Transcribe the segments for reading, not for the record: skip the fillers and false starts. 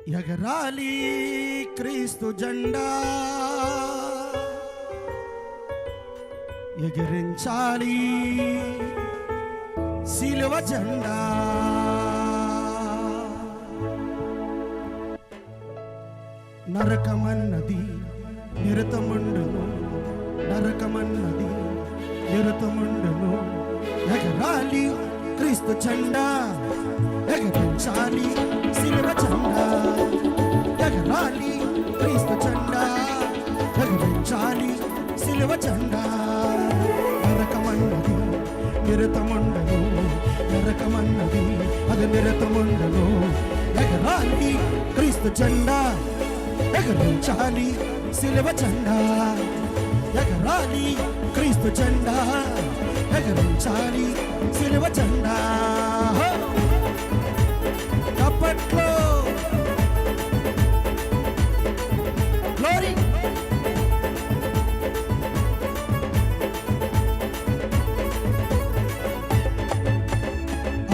ఎగరాలి క్రీస్తు జెండా, ఎగిరించాలి సిలువ జెండా. నరకమన్నది నిరతముండును, నరకమన్నది నిరతముండును. ఎగరాలి క్రీస్తు జెండా, ఎగరించాలి సిలువ జెండా. ఎగరాలి క్రీస్తు జెండా, ఎగరించాలి సిలువ జెండా. నరకమన్నది నిరతముండను, నరకమన్నది అది నిరతముండను. ఎగరాలి క్రీస్తు జెండా, ఎగరించాలి సిలువ జెండా. ఎగరాలి క్రీస్తు జెండా, ఎగరించాలి సిలువ జెండా. అప్పట్లో గ్లోరీ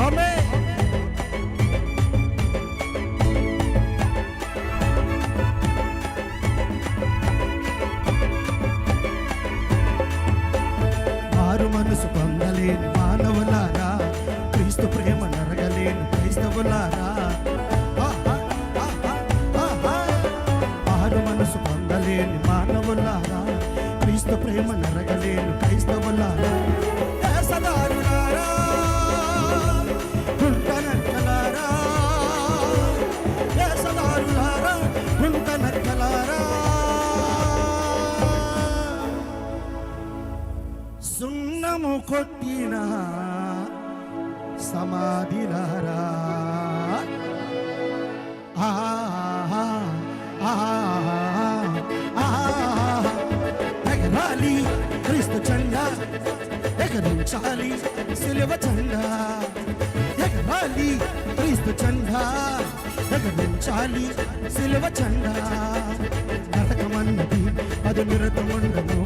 ఆమేన్. మారు మనసు పొందలేని మానవులారా, క్రీస్తు ప్రేమ నరగలేని క్రైస్తవులారా, మారు మనసు పొందలేని మానవులారా, క్రీస్తు ప్రేమ నరగలేని క్రైస్తవులారా, సదారులారా, గుంటనక్కలారా, సదారులారా, గుంటనక్కలారా, సున్నము కొట్టిన సమాధిలారా, ఎగరాలి క్రీస్తు జెండా, ఎగరించాలి సిలువ జెండా. ఎగరాలి క్రీస్తు జెండా, ఎగరించాలి సిలువ జెండా. నరకమన్నది అది నిరతముండను,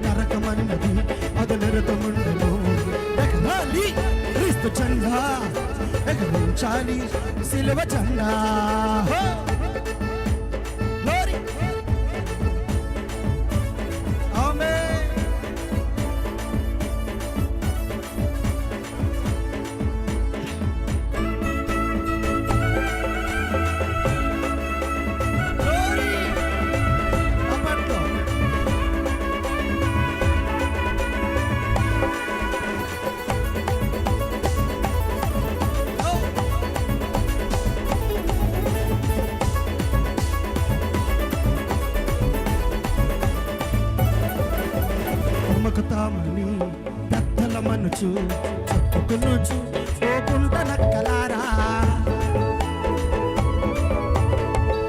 నరకమన్నది అది నిరతముండను. ఎగరాలి క్రీస్తు జెండా, ఎగరించాలి సిలువ జెండా. గ్లోరీ ఆమేన్. తామని పెద్దల మనుచు చెప్పుకునుచు పోకుంట నక్కలారా,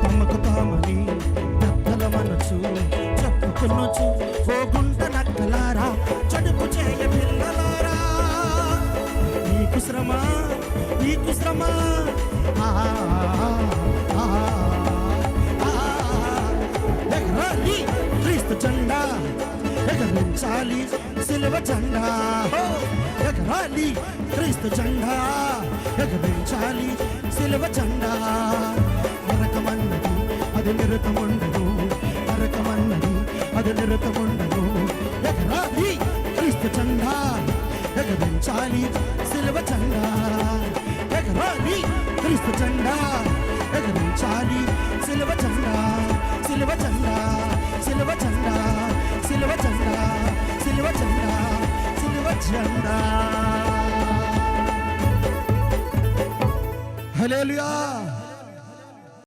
తమకు తామని పెద్దల మనుచు చెప్పుకునుచు పోకుంట నక్కలారా, చడుపు చేయ పిల్లలారా, నీకు శ్రమ నీకు శ్రమ. ఎగరాలి క్రీస్తు జెండా, ఎగరించాలి సిలువ జెండా. ఎగరాలి క్రీస్తు జెండా, ఎగరించాలి సిలువ జెండా. నరకమన్నది అది నిరతముండను, నరకమన్నది అది నిరతముండను. ఎగరాలి క్రీస్తు జెండా, ఎగరించాలి సిలువ జెండా. ఎగరాలి క్రీస్తు జెండా, ఎగరించాలి సిలువ జెండా. సిలువ జెండా, సిలువ జెండా, సిలువ జెండా, సిలువ జెండా, సిలువ జెండా. హల్లెలూయా.